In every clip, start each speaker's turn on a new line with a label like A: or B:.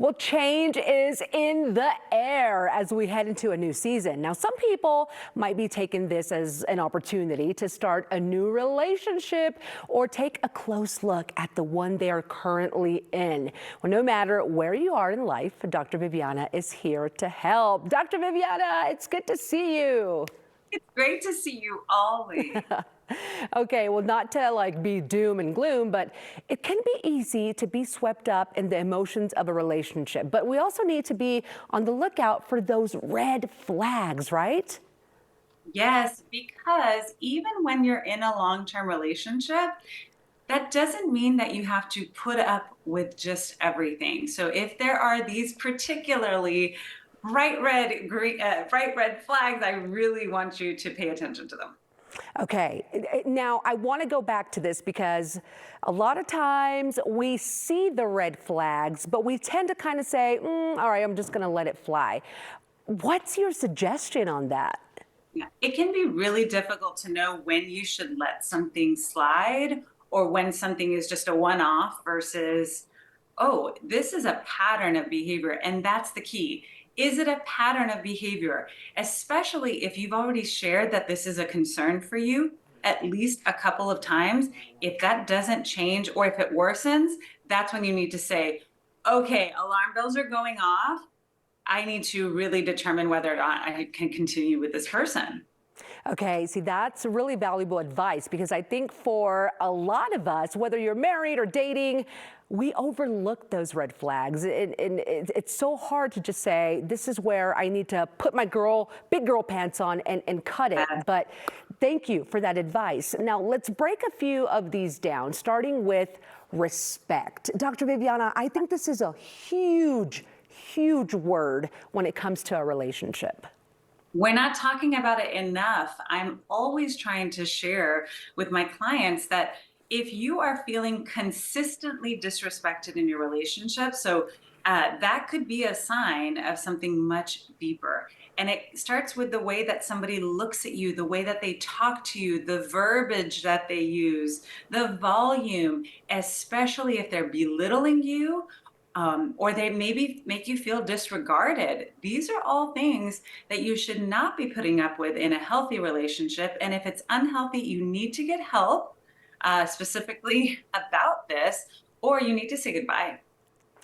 A: Well, change is in the air as we head into a new season. Now, some people might be taking this as an opportunity to start a new relationship or take a close look at the one they are currently in. Well, no matter where you are in life, Dr. Viviana is here to help. Dr. Viviana, it's good to see you.
B: It's great to see you always.
A: Okay, well, not to like be doom and gloom, but it can be easy to be swept up in the emotions of a relationship. But we also need to be on the lookout for those red flags, right?
B: Yes, because even when you're in a long-term relationship, that doesn't mean that you have to put up with just everything. So if there are these particularly bright red flags, I really want you to pay attention to them.
A: Okay, now I want to go back to this because a lot of times we see the red flags, but we tend to kind of say, all right, I'm just going to let it fly. What's your suggestion on that?
B: Yeah, it can be really difficult to know when you should let something slide or when something is just a one-off versus, oh, this is a pattern of behavior. And that's the key. Is it a pattern of behavior? Especially if you've already shared that this is a concern for you at least a couple of times. If that doesn't change or if it worsens, that's when you need to say, okay, alarm bells are going off. I need to really determine whether or not I can continue with this person.
A: Okay, see, that's really valuable advice because I think for a lot of us, whether you're married or dating, we overlook those red flags. It's so hard to just say, this is where I need to put my big girl pants on and cut it. But thank you for that advice. Now, let's break a few of these down, starting with respect. Dr. Viviana, I think this is a huge word when it comes to a relationship.
B: We're not talking about it enough. I'm always trying to share with my clients that if you are feeling consistently disrespected in your relationship, that could be a sign of something much deeper. And it starts with the way that somebody looks at you, the way that they talk to you, the verbiage that they use, the volume, especially if they're belittling you or they maybe make you feel disregarded. These are all things that you should not be putting up with in a healthy relationship. And if it's unhealthy, you need to get help specifically about this, or you need to say goodbye.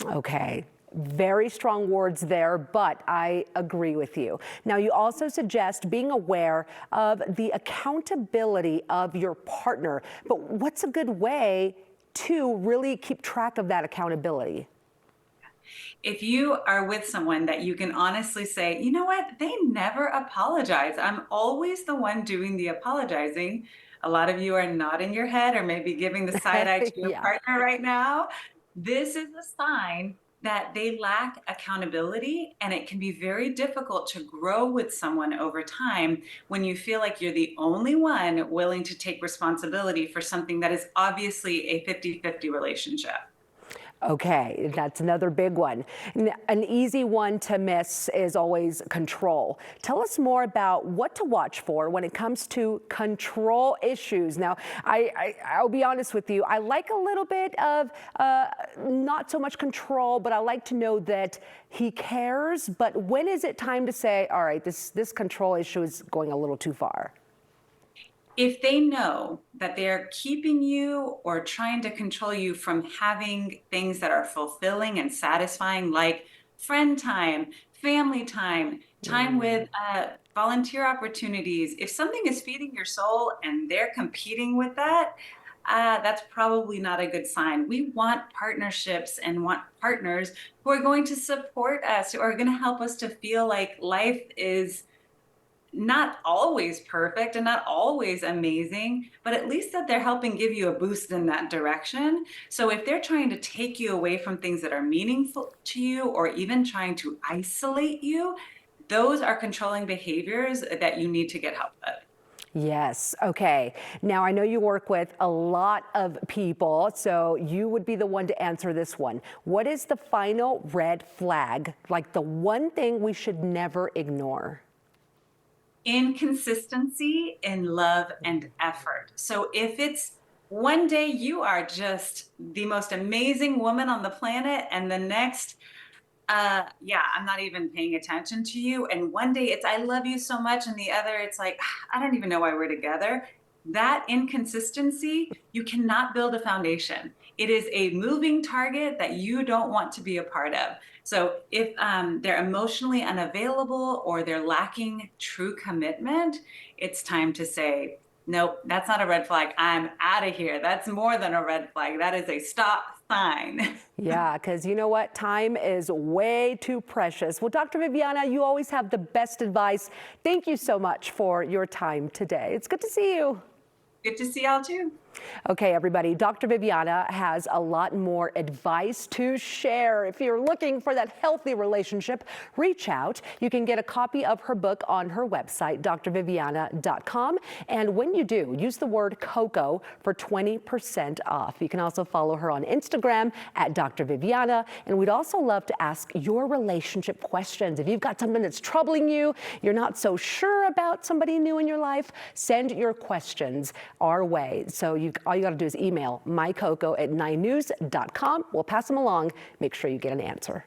A: Okay. Very strong words there, but I agree with you. Now, you also suggest being aware of the accountability of your partner. But what's a good way to really keep track of that accountability?
B: If you are with someone that you can honestly say, you know what, they never apologize. I'm always the one doing the apologizing. A lot of you are nodding your head or maybe giving the side eye to your
A: Yeah.
B: partner right now. This is a sign that they lack accountability, and it can be very difficult to grow with someone over time when you feel like you're the only one willing to take responsibility for something that is obviously a 50-50 relationship.
A: Okay, that's another big one. An easy one to miss is always control. Tell us more about what to watch for when it comes to control issues. Now, I'll be honest with you, I like a little bit of not so much control, but I like to know that he cares. But when is it time to say, all right, this control issue is going a little too far?
B: If they know that they're keeping you or trying to control you from having things that are fulfilling and satisfying, like friend time, family time, time with volunteer opportunities, if something is feeding your soul and they're competing with that, that's probably not a good sign. We want partnerships and want partners who are going to support us, who are going to help us to feel like life is not always perfect and not always amazing, but at least that they're helping give you a boost in that direction. So if they're trying to take you away from things that are meaningful to you or even trying to isolate you, those are controlling behaviors that you need to get help with.
A: Yes. Okay. Now, I know you work with a lot of people, so you would be the one to answer this one. What is the final red flag, like the one thing we should never ignore?
B: Inconsistency in love and effort. So if it's one day you are just the most amazing woman on the planet and the next Yeah, I'm not even paying attention to you. And one day it's, I love you so much. And the other, it's like, I don't even know why we're together. That inconsistency, you cannot build a foundation. It is a moving target that you don't want to be a part of. So if they're emotionally unavailable or they're lacking true commitment, it's time to say, nope, that's not a red flag. I'm out of here. That's more than a red flag. That is a stop sign.
A: Yeah, because you know what? Time is way too precious. Well, Dr. Viviana, you always have the best advice. Thank you so much for your time today. It's good to see you.
B: Good to see y'all too.
A: Okay, everybody, Dr. Viviana has a lot more advice to share. If you're looking for that healthy relationship, reach out. You can get a copy of her book on her website, drviviana.com. And when you do, use the word KUSA for 20% off. You can also follow her on Instagram at Dr. Viviana. And we'd also love to ask your relationship questions. If you've got something that's troubling you, you're not so sure about somebody new in your life, send your questions our way. So all you got to do is email MyCOCO at 9news.com. We'll pass them along. Make sure you get an answer.